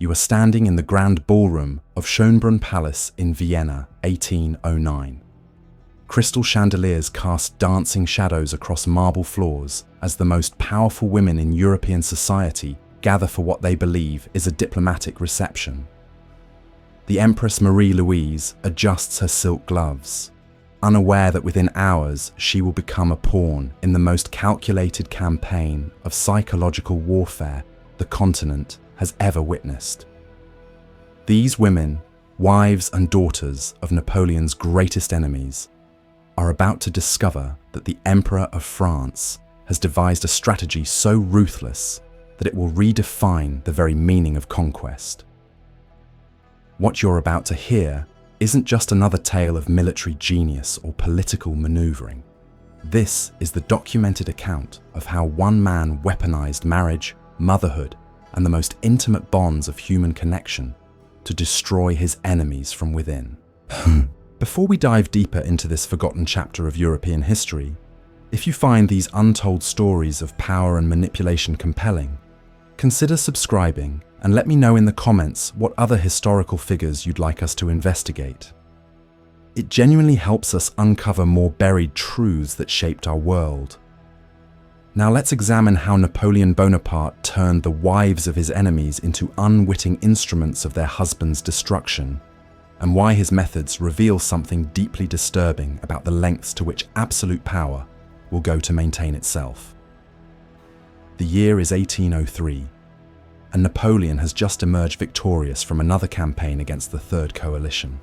You are standing in the grand ballroom of Schönbrunn Palace in Vienna, 1809. Crystal chandeliers cast dancing shadows across marble floors as the most powerful women in European society gather for what they believe is a diplomatic reception. The Empress Marie-Louise adjusts her silk gloves, unaware that within hours she will become a pawn in the most calculated campaign of psychological warfare the continent has ever witnessed. These women, wives and daughters of Napoleon's greatest enemies, are about to discover that the Emperor of France has devised a strategy so ruthless that it will redefine the very meaning of conquest. What you're about to hear isn't just another tale of military genius or political maneuvering. This is the documented account of how one man weaponized marriage, motherhood, and the most intimate bonds of human connection to destroy his enemies from within. Before we dive deeper into this forgotten chapter of European history, if you find these untold stories of power and manipulation compelling, consider subscribing and let me know in the comments what other historical figures you'd like us to investigate. It genuinely helps us uncover more buried truths that shaped our world. Now let's examine how Napoleon Bonaparte turned the wives of his enemies into unwitting instruments of their husbands' destruction, and why his methods reveal something deeply disturbing about the lengths to which absolute power will go to maintain itself. The year is 1803, and Napoleon has just emerged victorious from another campaign against the Third Coalition.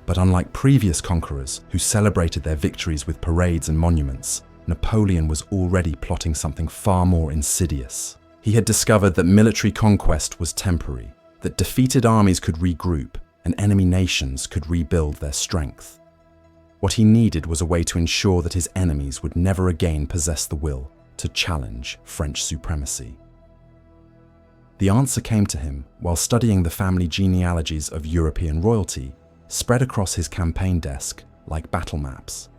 But unlike previous conquerors who celebrated their victories with parades and monuments, Napoleon was already plotting something far more insidious. He had discovered that military conquest was temporary, that defeated armies could regroup and enemy nations could rebuild their strength. What he needed was a way to ensure that his enemies would never again possess the will to challenge French supremacy. The answer came to him while studying the family genealogies of European royalty spread across his campaign desk like battle maps.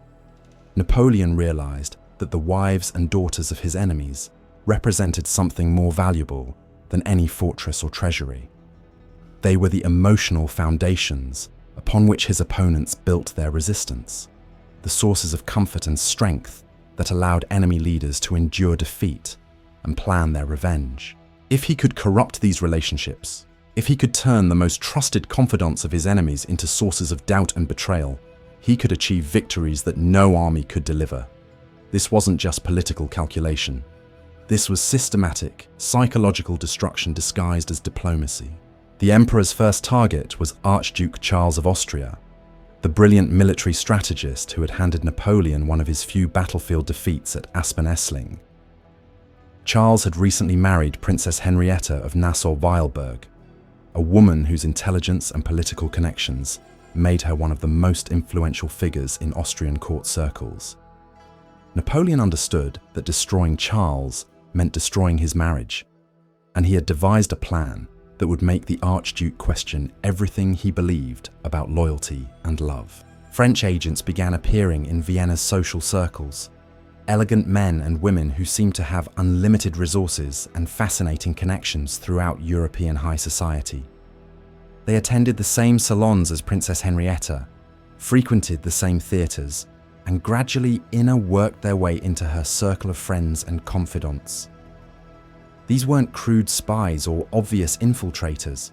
Napoleon realized that the wives and daughters of his enemies represented something more valuable than any fortress or treasury. They were the emotional foundations upon which his opponents built their resistance, the sources of comfort and strength that allowed enemy leaders to endure defeat and plan their revenge. If he could corrupt these relationships, if he could turn the most trusted confidants of his enemies into sources of doubt and betrayal, he could achieve victories that no army could deliver. This wasn't just political calculation. This was systematic, psychological destruction disguised as diplomacy. The emperor's first target was Archduke Charles of Austria, the brilliant military strategist who had handed Napoleon one of his few battlefield defeats at Aspen-Essling. Charles had recently married Princess Henrietta of Nassau-Weilburg, a woman whose intelligence and political connections made her one of the most influential figures in Austrian court circles. Napoleon understood that destroying Charles meant destroying his marriage, and he had devised a plan that would make the Archduke question everything he believed about loyalty and love. French agents began appearing in Vienna's social circles, elegant men and women who seemed to have unlimited resources and fascinating connections throughout European high society. They attended the same salons as Princess Henrietta, frequented the same theatres, and gradually worked their way into her circle of friends and confidants. These weren't crude spies or obvious infiltrators.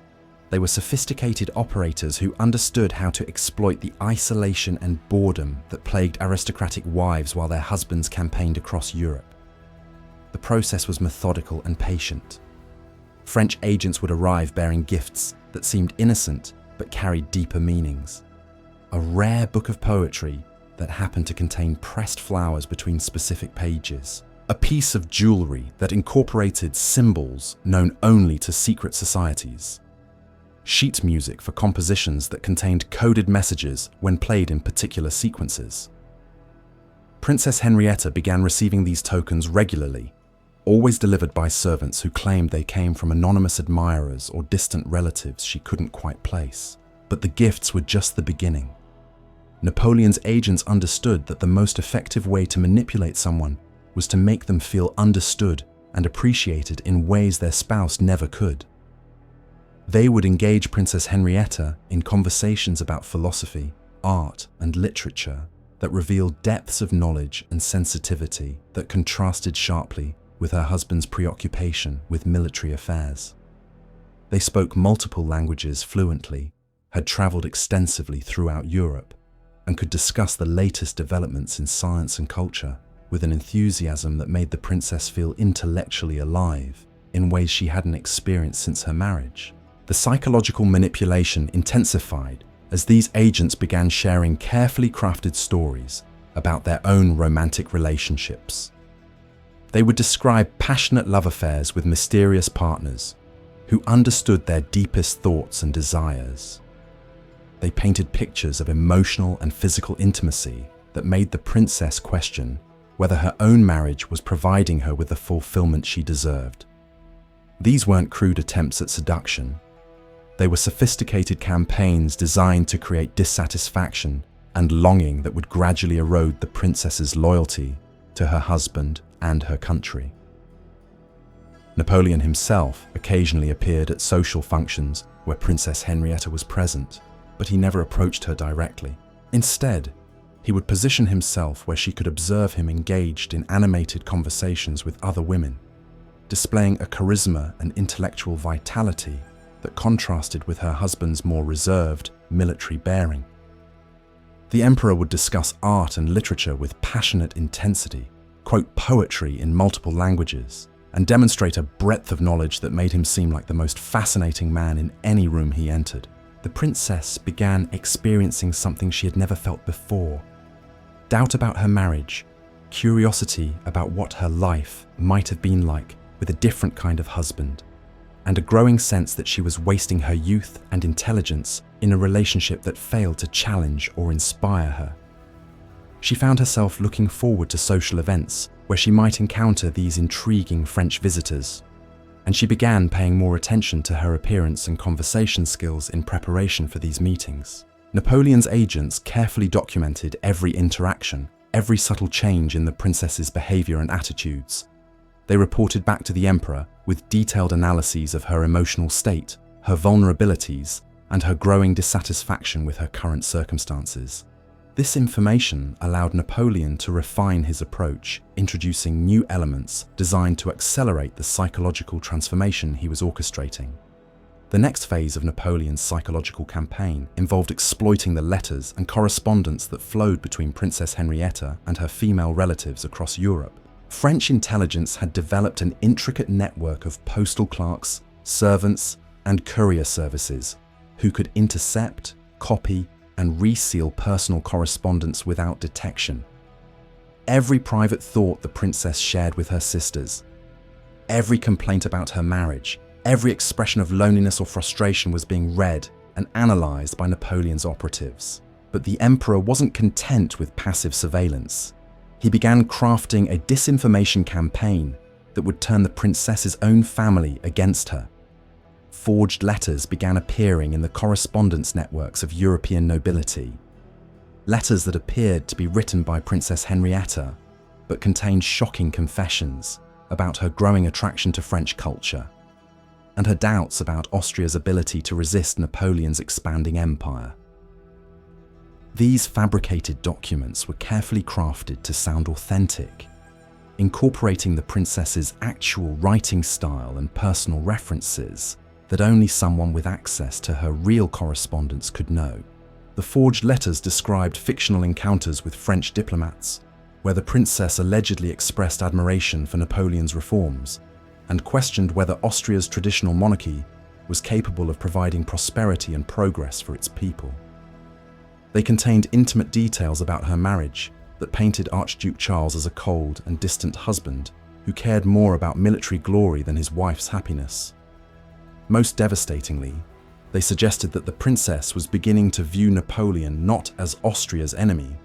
They were sophisticated operators who understood how to exploit the isolation and boredom that plagued aristocratic wives while their husbands campaigned across Europe. The process was methodical and patient. French agents would arrive bearing gifts that seemed innocent but carried deeper meanings. A rare book of poetry that happened to contain pressed flowers between specific pages. A piece of jewelry that incorporated symbols known only to secret societies. Sheet music for compositions that contained coded messages when played in particular sequences. Princess Henrietta began receiving these tokens regularly, always delivered by servants who claimed they came from anonymous admirers or distant relatives she couldn't quite place. But the gifts were just the beginning. Napoleon's agents understood that the most effective way to manipulate someone was to make them feel understood and appreciated in ways their spouse never could. They would engage Princess Henrietta in conversations about philosophy, art, and literature that revealed depths of knowledge and sensitivity that contrasted sharply with her husband's preoccupation with military affairs. They spoke multiple languages fluently, had traveled extensively throughout Europe, and could discuss the latest developments in science and culture with an enthusiasm that made the princess feel intellectually alive in ways she hadn't experienced since her marriage. The psychological manipulation intensified as these agents began sharing carefully crafted stories about their own romantic relationships. They would describe passionate love affairs with mysterious partners who understood their deepest thoughts and desires. They painted pictures of emotional and physical intimacy that made the princess question whether her own marriage was providing her with the fulfillment she deserved. These weren't crude attempts at seduction. They were sophisticated campaigns designed to create dissatisfaction and longing that would gradually erode the princess's loyalty to her husband and her country. Napoleon himself occasionally appeared at social functions where Princess Henrietta was present, but he never approached her directly. Instead, he would position himself where she could observe him engaged in animated conversations with other women, displaying a charisma and intellectual vitality that contrasted with her husband's more reserved military bearing. The emperor would discuss art and literature with passionate intensity, quote poetry in multiple languages, and demonstrate a breadth of knowledge that made him seem like the most fascinating man in any room he entered. The princess began experiencing something she had never felt before: doubt about her marriage, curiosity about what her life might have been like with a different kind of husband, and a growing sense that she was wasting her youth and intelligence in a relationship that failed to challenge or inspire her. She found herself looking forward to social events where she might encounter these intriguing French visitors, and she began paying more attention to her appearance and conversation skills in preparation for these meetings. Napoleon's agents carefully documented every interaction, every subtle change in the princess's behavior and attitudes. They reported back to the emperor with detailed analyses of her emotional state, her vulnerabilities, and her growing dissatisfaction with her current circumstances. This information allowed Napoleon to refine his approach, introducing new elements designed to accelerate the psychological transformation he was orchestrating. The next phase of Napoleon's psychological campaign involved exploiting the letters and correspondence that flowed between Princess Henrietta and her female relatives across Europe. French intelligence had developed an intricate network of postal clerks, servants, and courier services who could intercept, copy, and reseal personal correspondence without detection. Every private thought the princess shared with her sisters, every complaint about her marriage, every expression of loneliness or frustration was being read and analyzed by Napoleon's operatives. But the emperor wasn't content with passive surveillance. He began crafting a disinformation campaign that would turn the princess's own family against her. Forged letters began appearing in the correspondence networks of European nobility. Letters that appeared to be written by Princess Henrietta, but contained shocking confessions about her growing attraction to French culture and her doubts about Austria's ability to resist Napoleon's expanding empire. These fabricated documents were carefully crafted to sound authentic, incorporating the princess's actual writing style and personal references that only someone with access to her real correspondence could know. The forged letters described fictional encounters with French diplomats, where the princess allegedly expressed admiration for Napoleon's reforms and questioned whether Austria's traditional monarchy was capable of providing prosperity and progress for its people. They contained intimate details about her marriage that painted Archduke Charles as a cold and distant husband who cared more about military glory than his wife's happiness. Most devastatingly, they suggested that the princess was beginning to view Napoleon not as Austria's enemy,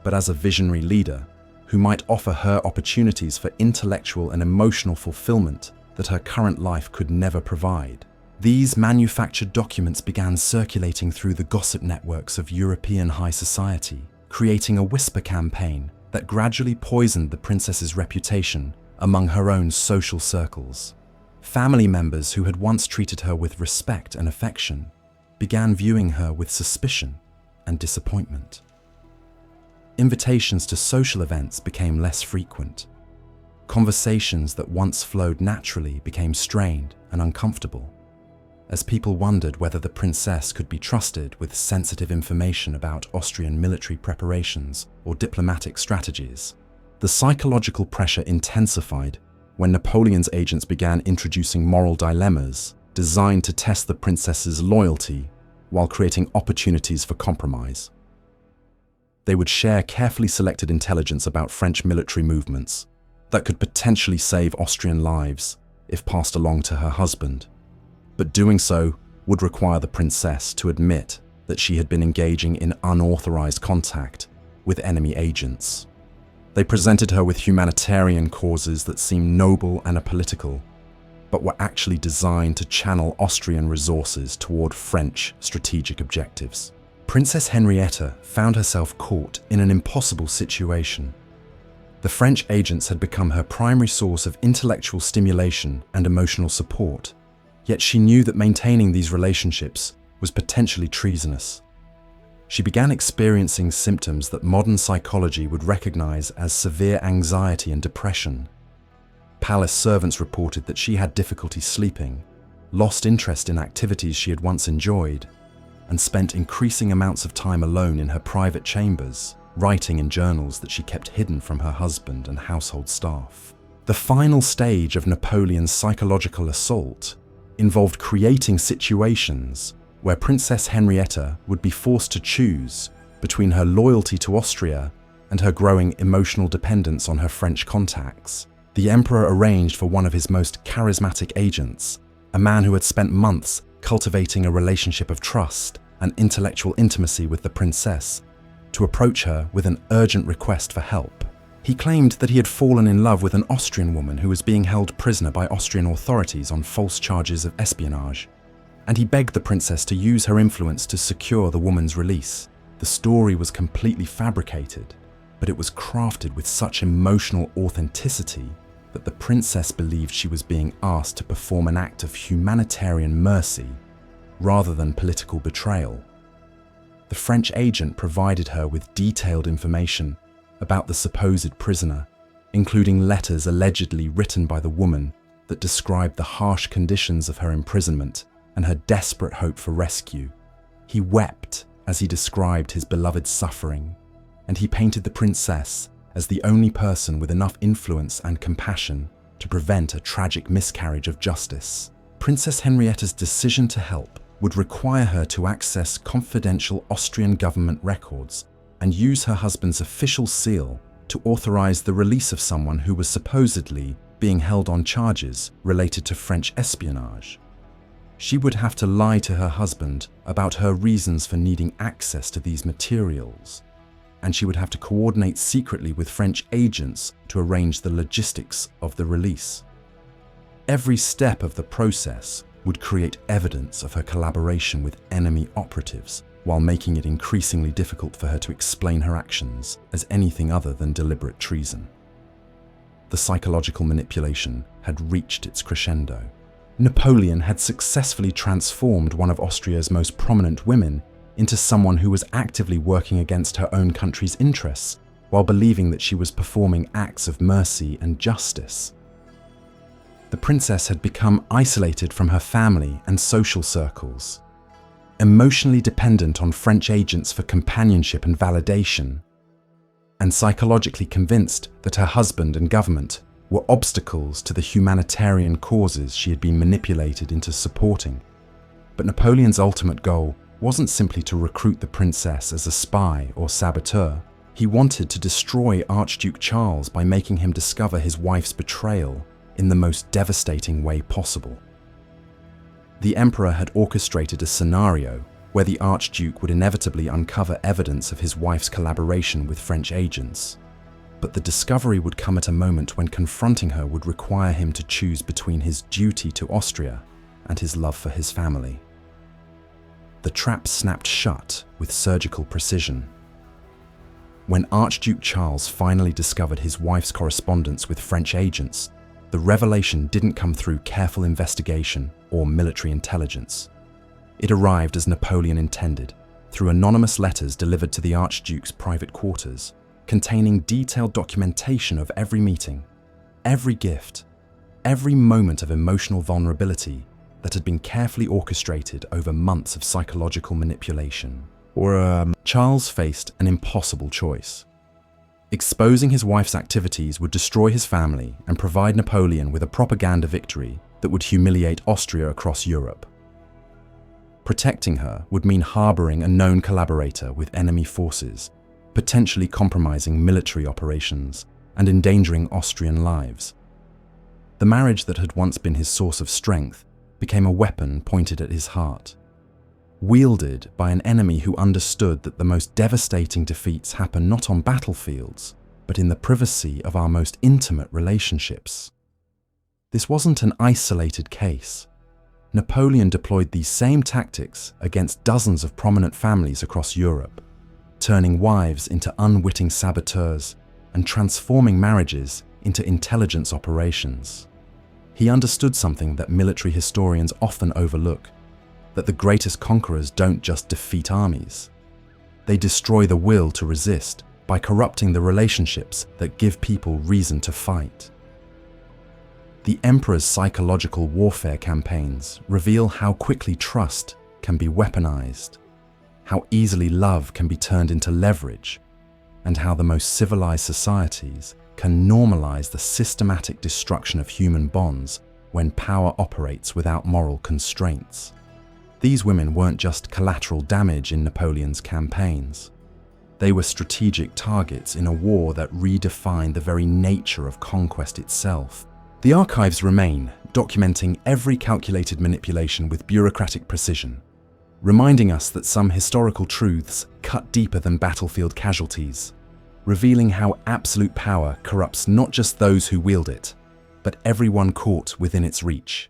but as a visionary leader who might offer her opportunities for intellectual and emotional fulfillment that her current life could never provide. These manufactured documents began circulating through the gossip networks of European high society, creating a whisper campaign that gradually poisoned the princess's reputation among her own social circles. Family members who had once treated her with respect and affection began viewing her with suspicion and disappointment. Invitations to social events became less frequent. Conversations that once flowed naturally became strained and uncomfortable, as people wondered whether the princess could be trusted with sensitive information about Austrian military preparations or diplomatic strategies. The psychological pressure intensified when Napoleon's agents began introducing moral dilemmas designed to test the princess's loyalty while creating opportunities for compromise. They would share carefully selected intelligence about French military movements that could potentially save Austrian lives if passed along to her husband. But doing so would require the princess to admit that she had been engaging in unauthorized contact with enemy agents. They presented her with humanitarian causes that seemed noble and apolitical, but were actually designed to channel Austrian resources toward French strategic objectives. Princess Henrietta found herself caught in an impossible situation. The French agents had become her primary source of intellectual stimulation and emotional support, yet she knew that maintaining these relationships was potentially treasonous. She began experiencing symptoms that modern psychology would recognize as severe anxiety and depression. Palace servants reported that she had difficulty sleeping, lost interest in activities she had once enjoyed, and spent increasing amounts of time alone in her private chambers, writing in journals that she kept hidden from her husband and household staff. The final stage of Napoleon's psychological assault involved creating situations where Princess Henrietta would be forced to choose between her loyalty to Austria and her growing emotional dependence on her French contacts. The emperor arranged for one of his most charismatic agents, a man who had spent months cultivating a relationship of trust and intellectual intimacy with the princess, to approach her with an urgent request for help. He claimed that he had fallen in love with an Austrian woman who was being held prisoner by Austrian authorities on false charges of espionage, and he begged the princess to use her influence to secure the woman's release. The story was completely fabricated, but it was crafted with such emotional authenticity that the princess believed she was being asked to perform an act of humanitarian mercy rather than political betrayal. The French agent provided her with detailed information about the supposed prisoner, including letters allegedly written by the woman that described the harsh conditions of her imprisonment and her desperate hope for rescue. He wept as he described his beloved's suffering, and he painted the princess as the only person with enough influence and compassion to prevent a tragic miscarriage of justice. Princess Henrietta's decision to help would require her to access confidential Austrian government records and use her husband's official seal to authorize the release of someone who was supposedly being held on charges related to French espionage. She would have to lie to her husband about her reasons for needing access to these materials, and she would have to coordinate secretly with French agents to arrange the logistics of the release. Every step of the process would create evidence of her collaboration with enemy operatives, while making it increasingly difficult for her to explain her actions as anything other than deliberate treason. The psychological manipulation had reached its crescendo. Napoleon had successfully transformed one of Austria's most prominent women into someone who was actively working against her own country's interests, while believing that she was performing acts of mercy and justice. The princess had become isolated from her family and social circles, emotionally dependent on French agents for companionship and validation, and psychologically convinced that her husband and government were obstacles to the humanitarian causes she had been manipulated into supporting. But Napoleon's ultimate goal wasn't simply to recruit the princess as a spy or saboteur. He wanted to destroy Archduke Charles by making him discover his wife's betrayal in the most devastating way possible. The emperor had orchestrated a scenario where the Archduke would inevitably uncover evidence of his wife's collaboration with French agents. But the discovery would come at a moment when confronting her would require him to choose between his duty to Austria and his love for his family. The trap snapped shut with surgical precision. When Archduke Charles finally discovered his wife's correspondence with French agents, the revelation didn't come through careful investigation or military intelligence. It arrived as Napoleon intended, through anonymous letters delivered to the Archduke's private quarters, containing detailed documentation of every meeting, every gift, every moment of emotional vulnerability that had been carefully orchestrated over months of psychological manipulation. Charles faced an impossible choice. Exposing his wife's activities would destroy his family and provide Napoleon with a propaganda victory that would humiliate Austria across Europe. Protecting her would mean harboring a known collaborator with enemy forces, potentially compromising military operations and endangering Austrian lives. The marriage that had once been his source of strength became a weapon pointed at his heart, wielded by an enemy who understood that the most devastating defeats happen not on battlefields, but in the privacy of our most intimate relationships. This wasn't an isolated case. Napoleon deployed these same tactics against dozens of prominent families across Europe, turning wives into unwitting saboteurs and transforming marriages into intelligence operations. He understood something that military historians often overlook, that the greatest conquerors don't just defeat armies. They destroy the will to resist by corrupting the relationships that give people reason to fight. The emperor's psychological warfare campaigns reveal how quickly trust can be weaponized, how easily love can be turned into leverage, and how the most civilized societies can normalize the systematic destruction of human bonds when power operates without moral constraints. These women weren't just collateral damage in Napoleon's campaigns. They were strategic targets in a war that redefined the very nature of conquest itself. The archives remain, documenting every calculated manipulation with bureaucratic precision, reminding us that some historical truths cut deeper than battlefield casualties, revealing how absolute power corrupts not just those who wield it, but everyone caught within its reach.